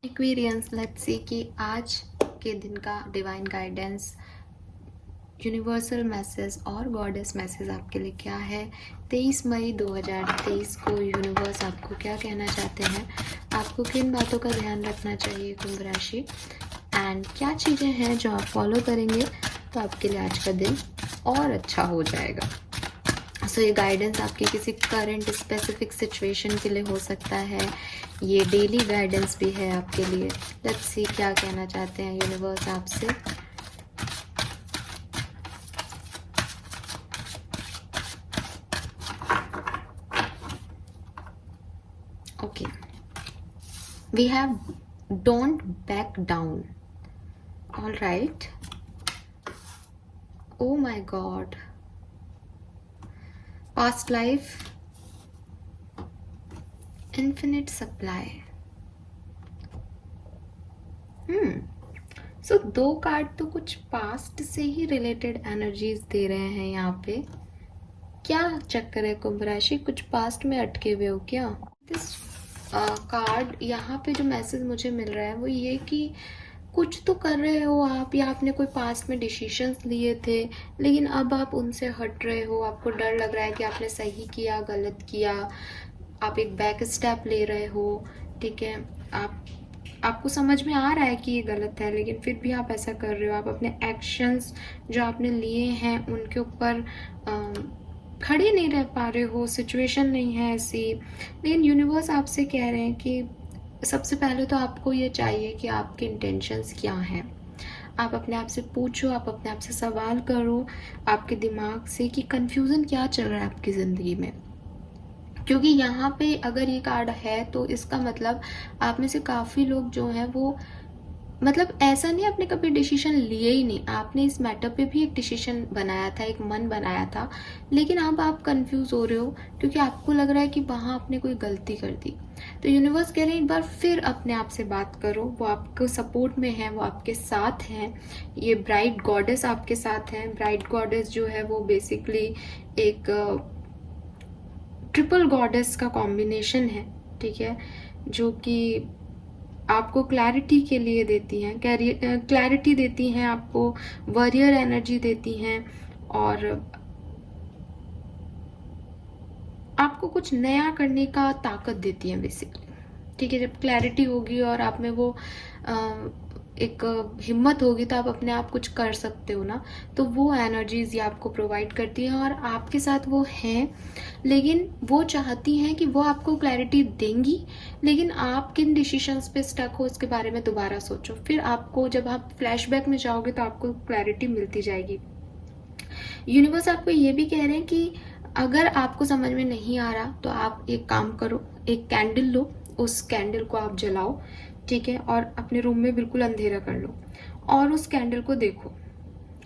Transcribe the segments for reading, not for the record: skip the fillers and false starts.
Aquarians, let's see कि आज के दिन का डिवाइन गाइडेंस, यूनिवर्सल मैसेज और गॉडेस मैसेज आपके लिए क्या है। 23 मई 2023 को यूनिवर्स आपको क्या कहना चाहते हैं, आपको किन बातों का ध्यान रखना चाहिए कुंभ राशि, एंड क्या चीज़ें हैं जो आप फॉलो करेंगे तो आपके लिए आज का दिन और अच्छा हो जाएगा। सो ये गाइडेंस आपके किसी करंट स्पेसिफिक सिचुएशन के लिए हो सकता है, ये डेली गाइडेंस भी है आपके लिए। लेट्स सी क्या कहना चाहते हैं यूनिवर्स आपसे। Okay, we have don't back down. All right, oh my God, past life, infinite supply. So दो कार्ड तो कुछ पास्ट से ही रिलेटेड एनर्जीज दे रहे हैं यहाँ पे। क्या चक्कर है कुंभ राशि, कुछ पास्ट में अटके हुए हो क्या? दिस कार्ड यहाँ पे जो मैसेज मुझे मिल रहा है वो ये कि कुछ तो कर रहे हो आप, या आपने कोई पास्ट में डिसीजंस लिए थे लेकिन अब आप उनसे हट रहे हो, आपको डर लग रहा है कि आपने सही किया गलत किया, आप एक बैक स्टेप ले रहे हो। ठीक है, आपको समझ में आ रहा है कि ये गलत है लेकिन फिर भी आप ऐसा कर रहे हो। आप अपने एक्शंस जो आपने लिए हैं उनके ऊपर खड़े नहीं रह पा रहे हो, सिचुएशन नहीं है ऐसी। लेकिन यूनिवर्स आपसे कह रहे हैं कि सबसे पहले तो आपको ये चाहिए कि आपके इंटेंशंस क्या हैं। आप अपने आप से पूछो, आप अपने आप से सवाल करो आपके दिमाग से कि कंफ्यूजन क्या चल रहा है आपकी ज़िंदगी में। क्योंकि यहाँ पे अगर ये कार्ड है तो इसका मतलब आप में से काफ़ी लोग जो हैं वो, मतलब ऐसा नहीं आपने कभी डिसीजन लिए ही नहीं, आपने इस मैटर पे भी एक डिसीजन बनाया था, एक मन बनाया था, लेकिन अब आप कंफ्यूज हो रहे हो क्योंकि आपको लग रहा है कि वहाँ आपने कोई गलती कर दी। तो यूनिवर्स कह रहे हैं एक बार फिर अपने आप से बात करो, वो आपको सपोर्ट में है, वो आपके साथ हैं। ये ब्राइट गॉडेस आपके साथ हैं। ब्राइट गॉडेस जो है वो बेसिकली एक ट्रिपल गॉडेस का कॉम्बिनेशन है। ठीक है, जो कि आपको क्लैरिटी के लिए देती हैं, क्लैरिटी देती हैं, आपको वॉरियर एनर्जी देती हैं और आपको कुछ नया करने का ताकत देती हैं बेसिकली। ठीक है, जब क्लैरिटी होगी और आप में वो एक हिम्मत होगी तो आप अपने आप कुछ कर सकते हो ना, तो वो एनर्जीज ये आपको प्रोवाइड करती हैं और आपके साथ वो हैं। लेकिन वो चाहती हैं कि वो आपको क्लैरिटी देंगी, लेकिन आप किन डिसीजंस पे स्टक हो इसके बारे में दोबारा सोचो। फिर आपको जब आप फ्लैशबैक में जाओगे तो आपको क्लैरिटी मिलती जाएगी। यूनिवर्स आपको ये भी कह रहे हैं कि अगर आपको समझ में नहीं आ रहा तो आप एक काम करो, एक कैंडल लो, उस कैंडल को आप जलाओ। ठीक है, और अपने रूम में बिल्कुल अंधेरा कर लो और उस कैंडल को देखो,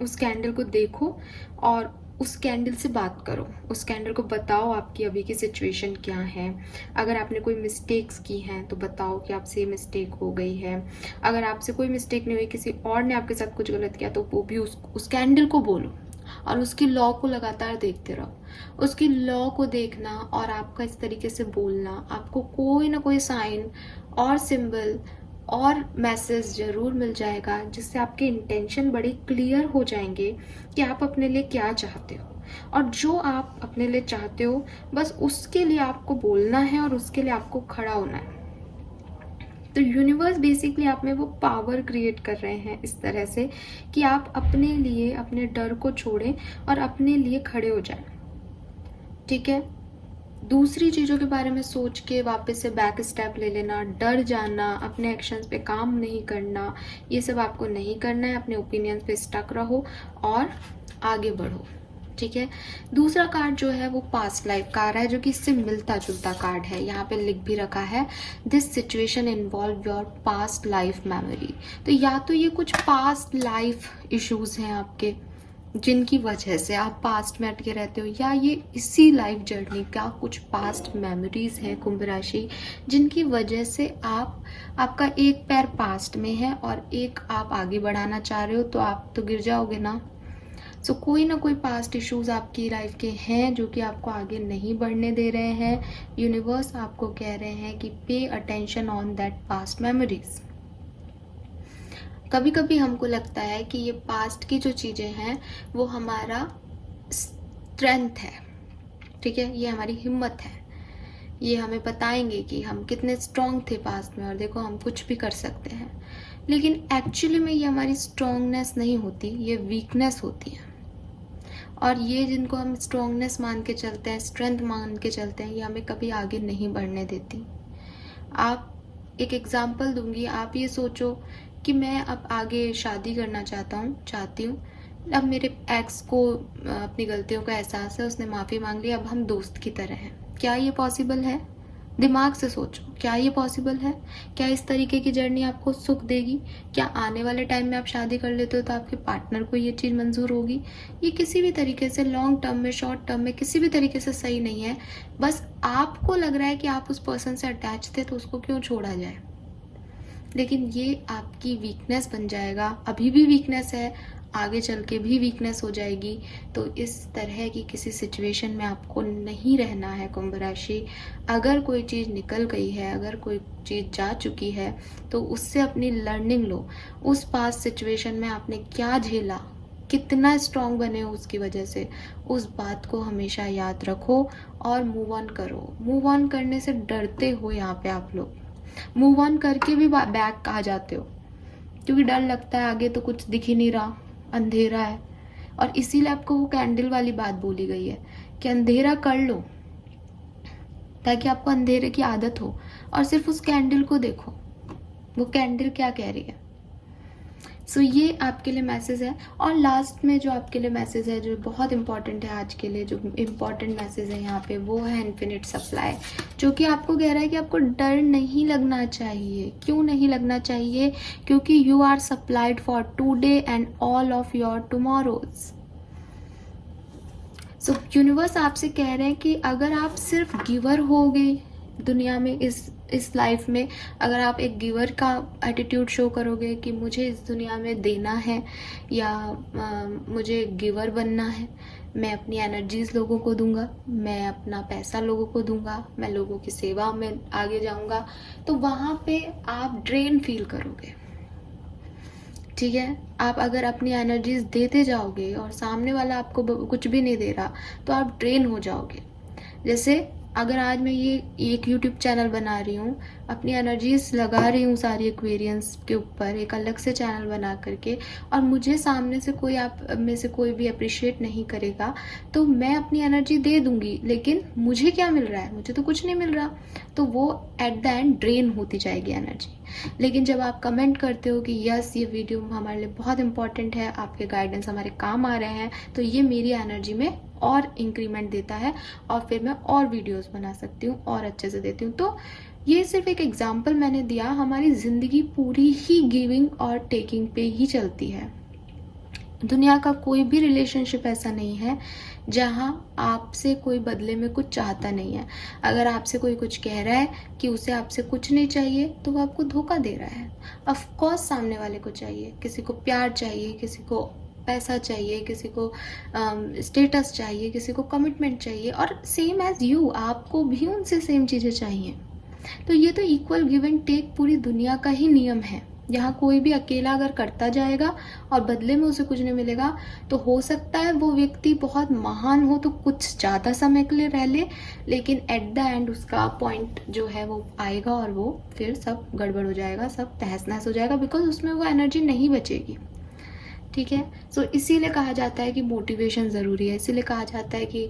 उस कैंडल को देखो और उस कैंडल से बात करो। उस कैंडल को बताओ आपकी अभी की सिचुएशन क्या है। अगर आपने कोई मिस्टेक्स की हैं तो बताओ कि आपसे ये मिस्टेक हो गई है। अगर आपसे कोई मिस्टेक नहीं हुई, किसी और ने आपके साथ कुछ गलत किया, तो वो भी उस कैंडल को बोलो और उसकी लॉ को लगातार देखते रहो। उसकी लॉ को देखना और आपका इस तरीके से बोलना, आपको कोई ना कोई साइन और सिंबल और मैसेज जरूर मिल जाएगा जिससे आपके इंटेंशन बड़े क्लियर हो जाएंगे कि आप अपने लिए क्या चाहते हो। और जो आप अपने लिए चाहते हो बस उसके लिए आपको बोलना है और उसके लिए आपको खड़ा होना है। तो यूनिवर्स बेसिकली आप में वो पावर क्रिएट कर रहे हैं इस तरह से कि आप अपने लिए अपने डर को छोड़ें और अपने लिए खड़े हो जाएं। ठीक है, दूसरी चीज़ों के बारे में सोच के वापस से बैक स्टेप ले लेना, डर जाना, अपने एक्शंस पे काम नहीं करना, ये सब आपको नहीं करना है। अपने ओपिनियंस पे स्टक रहो और आगे बढ़ो। ठीक है, दूसरा कार्ड जो है वो पास्ट लाइफ कार्ड है, जो कि इससे मिलता जुलता कार्ड है। यहाँ पे लिख भी रखा है this situation involve your past life memory. तो या तो ये कुछ पास्ट लाइफ इश्यूज हैं आपके जिनकी वजह से आप पास्ट में अटके रहते हो, या ये इसी लाइफ जर्नी का कुछ पास्ट मेमोरीज हैं कुंभ राशि, जिनकी वजह से आपका एक पैर पास्ट में है और एक आप आगे बढ़ाना चाह रहे हो, तो आप तो गिर जाओगे ना। सो कोई ना कोई पास्ट इश्यूज आपकी लाइफ के हैं जो कि आपको आगे नहीं बढ़ने दे रहे हैं। यूनिवर्स आपको कह रहे हैं कि pay attention on that past memories. कभी कभी हमको लगता है कि ये पास्ट की जो चीज़ें हैं वो हमारा स्ट्रेंथ है, ठीक है, ये हमारी हिम्मत है, ये हमें बताएंगे कि हम कितने स्ट्रांग थे पास्ट में और देखो हम कुछ भी कर सकते हैं। लेकिन एक्चुअली में ये हमारी स्ट्रांगनेस नहीं होती, ये वीकनेस होती है। और ये जिनको हम स्ट्रांगनेस मान के चलते हैं, स्ट्रेंथ मान के चलते हैं, ये हमें कभी आगे नहीं बढ़ने देती। आप एक एग्जांपल दूंगी, आप ये सोचो कि मैं अब आगे शादी करना चाहती हूँ। अब मेरे एक्स को अपनी गलतियों का एहसास है, उसने माफ़ी मांग ली, अब हम दोस्त की तरह हैं। क्या ये पॉसिबल है? दिमाग से सोचो, क्या ये पॉसिबल है? क्या इस तरीके की जर्नी आपको सुख देगी? क्या आने वाले टाइम में आप शादी कर लेते हो तो आपके पार्टनर को ये चीज़ मंजूर होगी? ये किसी भी तरीके से लॉन्ग टर्म में, शॉर्ट टर्म में, किसी भी तरीके से सही नहीं है। बस आपको लग रहा है कि आप उस पर्सन से अटैच थे तो उसको क्यों छोड़ा जाए, लेकिन ये आपकी वीकनेस बन जाएगा। अभी भी वीकनेस है, आगे चल के भी वीकनेस हो जाएगी। तो इस तरह की किसी सिचुएशन में आपको नहीं रहना है कुंभ राशि। अगर कोई चीज़ निकल गई है, अगर कोई चीज़ जा चुकी है तो उससे अपनी लर्निंग लो। उस पास्ट सिचुएशन में आपने क्या झेला, कितना स्ट्रांग बने हो उसकी वजह से, उस बात को हमेशा याद रखो और मूव ऑन करो। मूव ऑन करने से डरते हो यहाँ पे आप लोग, मूव ऑन करके भी बैक आ जाते हो क्योंकि डर लगता है आगे तो कुछ दिख ही नहीं रहा, अंधेरा है। और इसीलिए आपको वो कैंडल वाली बात बोली गई है कि अंधेरा कर लो ताकि आपको अंधेरे की आदत हो और सिर्फ उस कैंडल को देखो, वो कैंडल क्या कह रही है। सो ये आपके लिए मैसेज है। और लास्ट में जो आपके लिए मैसेज है, जो बहुत इंपॉर्टेंट है आज के लिए, जो इम्पॉर्टेंट मैसेज है यहाँ पे, वो है इन्फिनिट सप्लाई, जो कि आपको कह रहा है कि आपको डर नहीं लगना चाहिए। क्यों नहीं लगना चाहिए? क्योंकि you are supplied for today and all of your tomorrows. So universe आपसे कह रहे हैं कि अगर आप सिर्फ गिवर होगे दुनिया में, इस लाइफ में, अगर आप एक गिवर का एटीट्यूड शो करोगे कि मुझे इस दुनिया में देना है या मुझे गिवर बनना है, मैं अपनी एनर्जीज लोगों को दूंगा, मैं अपना पैसा लोगों को दूंगा, मैं लोगों की सेवा में आगे जाऊंगा, तो वहाँ पे आप ड्रेन फील करोगे, ठीक है। आप अगर अपनी एनर्जीज देते जाओगे और सामने वाला आपको कुछ भी नहीं दे रहा तो आप ड्रेन हो जाओगे। जैसे अगर आज मैं ये एक YouTube चैनल बना रही हूँ, अपनी एनर्जीज लगा रही हूँ सारी एक्वेरियंस के ऊपर, एक अलग से चैनल बना करके, और मुझे सामने से कोई, आप में से कोई भी अप्रिशिएट नहीं करेगा, तो मैं अपनी एनर्जी दे दूंगी, लेकिन मुझे क्या मिल रहा है? मुझे तो कुछ नहीं मिल रहा। तो वो एट द एंड ड्रेन होती जाएगी एनर्जी। लेकिन जब आप कमेंट करते हो कि यस ये वीडियो हमारे लिए बहुत इंपॉर्टेंट है, आपके गाइडेंस हमारे काम आ रहे हैं, तो ये मेरी एनर्जी में और इंक्रीमेंट देता है और फिर मैं और वीडियोस बना सकती हूँ और अच्छे से देती हूँ। तो ये सिर्फ एक एग्जाम्पल मैंने दिया। हमारी ज़िंदगी पूरी ही गिविंग और टेकिंग पे ही चलती है। दुनिया का कोई भी रिलेशनशिप ऐसा नहीं है जहाँ आपसे कोई बदले में कुछ चाहता नहीं है। अगर आपसे कोई कुछ कह रहा है कि उसे आपसे कुछ नहीं चाहिए तो वो आपको धोखा दे रहा है। ऑफ कोर्स सामने वाले को चाहिए, किसी को प्यार चाहिए, किसी को पैसा चाहिए, किसी को स्टेटस चाहिए, किसी को कमिटमेंट चाहिए, और सेम एज यू, आपको भी उनसे सेम चीज़ें चाहिए। तो ये तो इक्वल गिव एंड टेक पूरी दुनिया का ही नियम है। यहाँ कोई भी अकेला अगर करता जाएगा और बदले में उसे कुछ नहीं मिलेगा, तो हो सकता है वो व्यक्ति बहुत महान हो तो कुछ ज़्यादा समय के लिए रह ले, लेकिन एट द एंड उसका पॉइंट जो है वो आएगा और वो फिर सब गड़बड़ हो जाएगा, सब तहस नहस हो जाएगा, बिकॉज उसमें वो एनर्जी नहीं बचेगी, ठीक है। सो इसीलिए कहा जाता है कि मोटिवेशन ज़रूरी है, इसीलिए कहा जाता है कि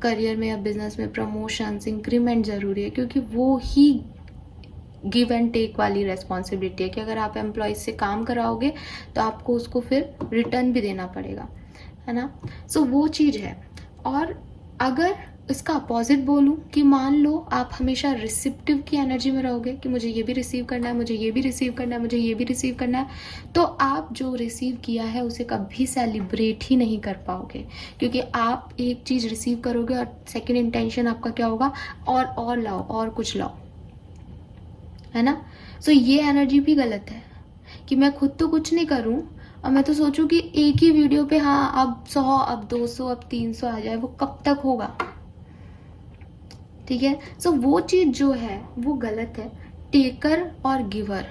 करियर में या बिजनेस में प्रमोशन, इंक्रीमेंट ज़रूरी है, क्योंकि वो ही गिव एंड टेक वाली रेस्पॉन्सिबिलिटी है कि अगर आप एम्प्लॉयज से काम कराओगे तो आपको उसको फिर रिटर्न भी देना पड़ेगा, है ना। सो वो चीज़ है। और अगर इसका अपोजिट बोलूँ कि मान लो आप हमेशा रिसिप्टिव की एनर्जी में रहोगे कि मुझे ये भी रिसीव करना है, मुझे ये भी रिसीव करना है, मुझे ये भी रिसीव करना है, तो आप जो रिसीव किया है उसे कभी सेलिब्रेट ही नहीं कर पाओगे, क्योंकि आप एक चीज़ रिसीव करोगे और सेकंड इंटेंशन आपका क्या होगा, और लाओ, और कुछ लाओ, है ना। सो ये एनर्जी भी गलत है कि मैं खुद तो कुछ नहीं करूं और मैं तो सोचूं कि एक ही वीडियो पे हाँ अब 100, अब 200, अब 300 आ जाए, वो कब तक होगा? ठीक है, सो वो चीज़ जो है वो गलत है। टेकर और गिवर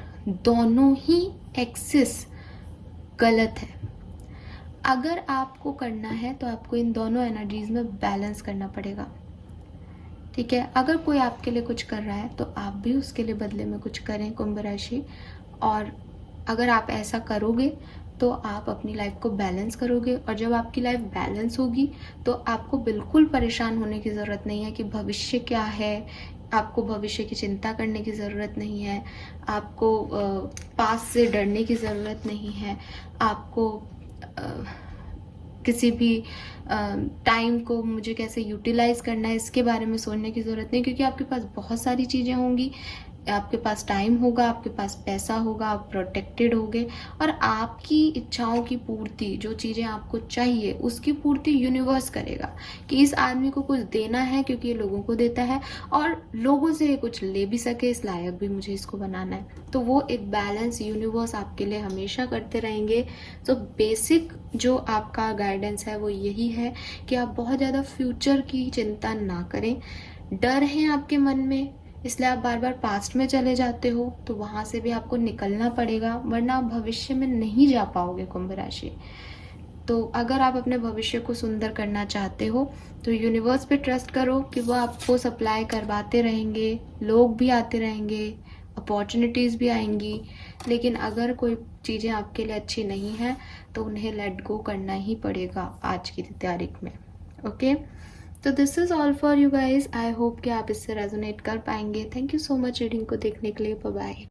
दोनों ही एक्सिस गलत है। अगर आपको करना है तो आपको इन दोनों एनर्जीज में बैलेंस करना पड़ेगा। ठीक है, अगर कोई आपके लिए कुछ कर रहा है तो आप भी उसके लिए बदले में कुछ करें, कुंभ राशि। और अगर आप ऐसा करोगे तो आप अपनी लाइफ को बैलेंस करोगे, और जब आपकी लाइफ बैलेंस होगी तो आपको बिल्कुल परेशान होने की ज़रूरत नहीं है कि भविष्य क्या है। आपको भविष्य की चिंता करने की ज़रूरत नहीं है, आपको पास से डरने की ज़रूरत नहीं है, आपको किसी भी टाइम को मुझे कैसे यूटिलाइज करना है इसके बारे में सोचने की ज़रूरत नहीं, क्योंकि आपके पास बहुत सारी चीज़ें होंगी। आपके पास टाइम होगा, आपके पास पैसा होगा, आप प्रोटेक्टेड होगे, और आपकी इच्छाओं की पूर्ति, जो चीज़ें आपको चाहिए उसकी पूर्ति यूनिवर्स करेगा। कि इस आदमी को कुछ देना है क्योंकि ये लोगों को देता है, और लोगों से ये कुछ ले भी सके, इस लायक भी मुझे इसको बनाना है। तो वो एक बैलेंस यूनिवर्स आपके लिए हमेशा करते रहेंगे। तो बेसिक जो आपका गाइडेंस है वो यही है कि आप बहुत ज़्यादा फ्यूचर की चिंता ना करें। डर है आपके मन में, इसलिए आप बार बार पास्ट में चले जाते हो, तो वहाँ से भी आपको निकलना पड़ेगा, वरना आप भविष्य में नहीं जा पाओगे कुंभ राशि। तो अगर आप अपने भविष्य को सुंदर करना चाहते हो तो यूनिवर्स पे ट्रस्ट करो कि वो आपको सप्लाई करवाते रहेंगे, लोग भी आते रहेंगे, अपॉर्चुनिटीज़ भी आएंगी। लेकिन अगर कोई चीज़ें आपके लिए अच्छी नहीं है तो उन्हें लेट गो करना ही पड़ेगा आज की तारीख में। ओके, तो this is all for you guys. I hope कि आप इससे रेजोनेट कर पाएंगे। Thank you so much reading को देखने के लिए। Bye bye.